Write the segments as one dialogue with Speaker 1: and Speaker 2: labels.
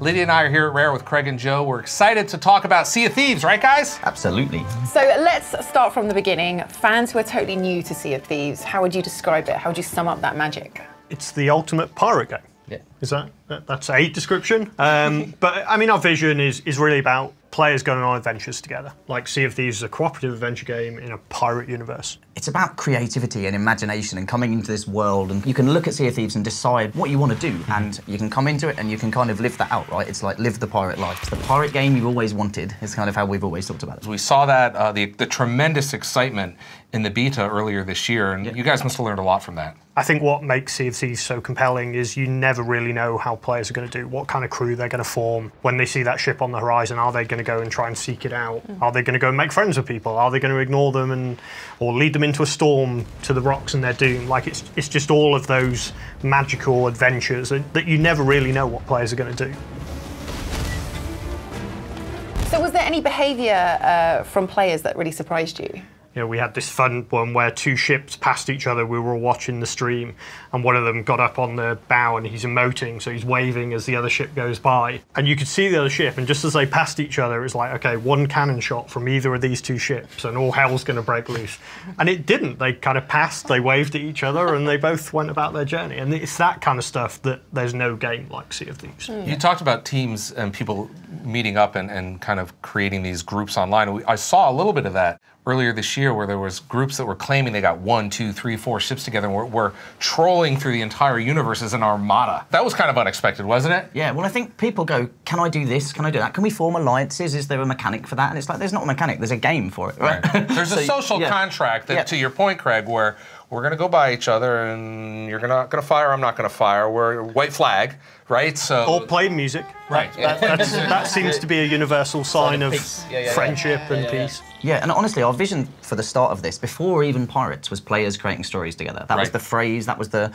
Speaker 1: Lydia and I are here at Rare with Craig and Joe. We're excited to talk about Sea of Thieves, right guys?
Speaker 2: Absolutely.
Speaker 3: So let's start from the beginning. Fans who are totally new to Sea of Thieves, how would you describe it? How would you sum up that magic?
Speaker 4: It's the ultimate pirate game.
Speaker 2: Yeah.
Speaker 4: Is that's a description? But I mean, our vision is really about players going on adventures together. Like Sea of Thieves is a cooperative adventure game in a pirate universe.
Speaker 2: It's about creativity and imagination and coming into this world, and you can look at Sea of Thieves and decide what you want to do, and you can come into it and you can kind of live that out, right? It's like live the pirate life. It's the pirate game you've always wanted. It's kind of how we've always talked about it.
Speaker 1: We saw that, the tremendous excitement in the beta earlier this year, and you guys must have learned a lot from that.
Speaker 4: I think what makes Sea of Thieves so compelling is you never really know how players are going to do, what kind of crew they're going to form. When they see that ship on the horizon, are they going to go and try and seek it out? Are they going to go and make friends with people? Are they going to ignore them or lead them into a storm to the rocks and their doom? Like it's just all of those magical adventures that you never really know what players are going to do.
Speaker 3: So was there any behaviour from players that really surprised you?
Speaker 4: You know, we had this fun one where two ships passed each other. We were all watching the stream, and one of them got up on the bow and he's emoting, so he's waving as the other ship goes by. And you could see the other ship, and just as they passed each other, it was like, okay, one cannon shot from either of these two ships, and all hell's going to break loose. And it didn't. They kind of passed, they waved at each other, and they both went about their journey. And it's that kind of stuff that there's no game like Sea of Thieves.
Speaker 1: You talked about teams and people meeting up and kind of creating these groups online. I saw a little bit of that earlier this year, where there was groups that were claiming they got 1, 2, 3, 4 ships together and were trolling through the entire universe as an armada. That was kind of unexpected, wasn't it?
Speaker 2: Yeah, well, I think people go, can I do this? Can I do that? Can we form alliances? Is there a mechanic for that? And it's like, there's not a mechanic, there's a game for it, right?
Speaker 1: There's a social contract that, to your point, Craig, where we're going to go by each other and you're not going to fire, I'm not going to fire. We're white flag, right? So
Speaker 4: or play music.
Speaker 1: Right.
Speaker 4: That seems to be a universal sign of friendship and peace.
Speaker 2: Yeah, and honestly, our vision for the start of this, before even Pirates, was players creating stories together. That was the phrase, that was the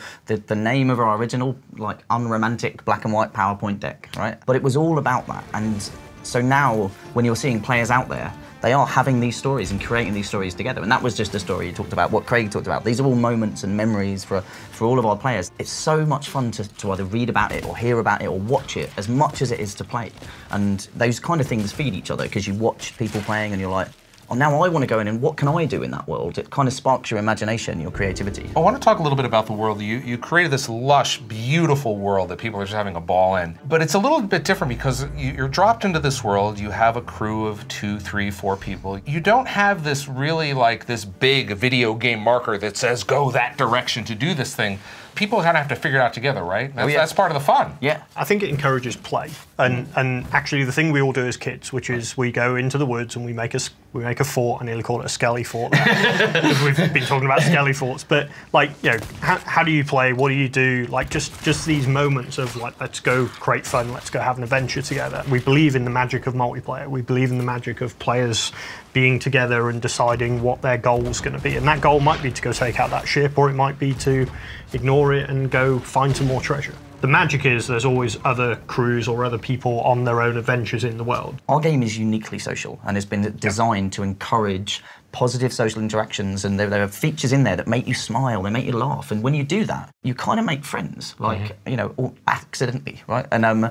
Speaker 2: name of our original, like, unromantic black and white PowerPoint deck, right? But it was all about that. And so now, when you're seeing players out there, they are having these stories and creating these stories together. And that was just a story you talked about, what Craig talked about. These are all moments and memories for all of our players. It's so much fun to either read about it or hear about it or watch it, as much as it is to play. And those kind of things feed each other, because you watch people playing and you're like, oh, now I want to go in and what can I do in that world? It kind of sparks your imagination, your creativity.
Speaker 1: I want to talk a little bit about the world. You created this lush, beautiful world that people are just having a ball in. But it's a little bit different because you're dropped into this world. You have a crew of 2, 3, 4 people. You don't have this really like this big video game marker that says go that direction to do this thing. People kind of have to figure it out together, right? That's part of the fun.
Speaker 2: Yeah.
Speaker 4: I think it encourages play. And actually the thing we all do as kids, which is we go into the woods and we make a fort. I nearly call it a skelly fort, because we've been talking about skelly forts. But like, you know, how do you play? What do you do? Like just these moments of like, let's go create fun, let's go have an adventure together. We believe in the magic of multiplayer. We believe in the magic of players being together and deciding what their goal's going to be. And that goal might be to go take out that ship, or it might be to ignore it and go find some more treasure. The magic is there's always other crews or other people on their own adventures in the world.
Speaker 2: Our game is uniquely social and has been designed to encourage positive social interactions, and there are features in there that make you smile, they make you laugh, and when you do that, you kind of make friends, like, you know, accidentally, right? And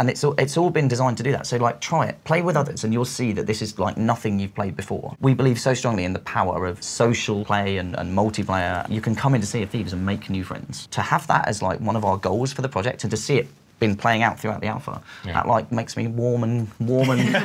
Speaker 2: it's all been designed to do that. So like, try it, play with others, and you'll see that this is like nothing you've played before. We believe so strongly in the power of social play and multiplayer. You can come into Sea of Thieves and make new friends. To have that as like one of our goals for the project, and to see it been playing out throughout the alpha, that like makes me warm and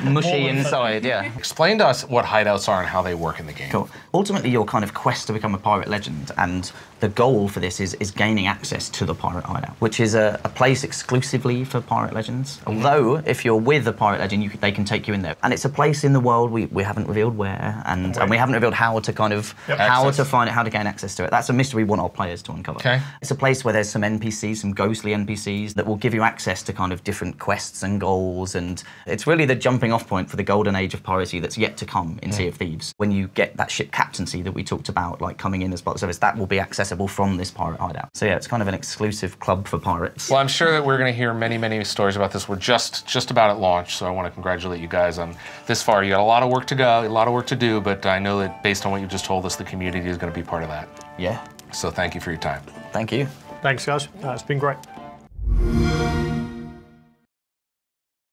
Speaker 2: mushy inside. Yeah.
Speaker 1: Explain to us what hideouts are and how they work in the game.
Speaker 2: Cool. Ultimately, your kind of quest to become a pirate legend, and the goal for this is gaining access to the pirate hideout, which is a place exclusively for pirate legends. Although, if you're with a pirate legend, they can take you in there. And it's a place in the world we haven't revealed where, and we haven't revealed how to kind of how to find it, how to gain access to it. That's a mystery we want our players to uncover.
Speaker 1: Okay.
Speaker 2: It's a place where there's some NPCs, some ghostly NPCs that will give you access to kind of different quests and goals, and it's really the jumping off point for the golden age of piracy that's yet to come in Sea of Thieves. When you get that ship captaincy that we talked about, like coming in as part of the service, that will be accessible from this pirate hideout. So yeah, it's kind of an exclusive club for pirates.
Speaker 1: Well, I'm sure that we're going to hear many, many stories about this. We're just about at launch, so I want to congratulate you guys on this far. You got a lot of work to go, a lot of work to do, but I know that based on what you just told us, the community is going to be part of that.
Speaker 2: Yeah.
Speaker 1: So thank you for your time.
Speaker 2: Thank you.
Speaker 4: Thanks, guys. It's been great.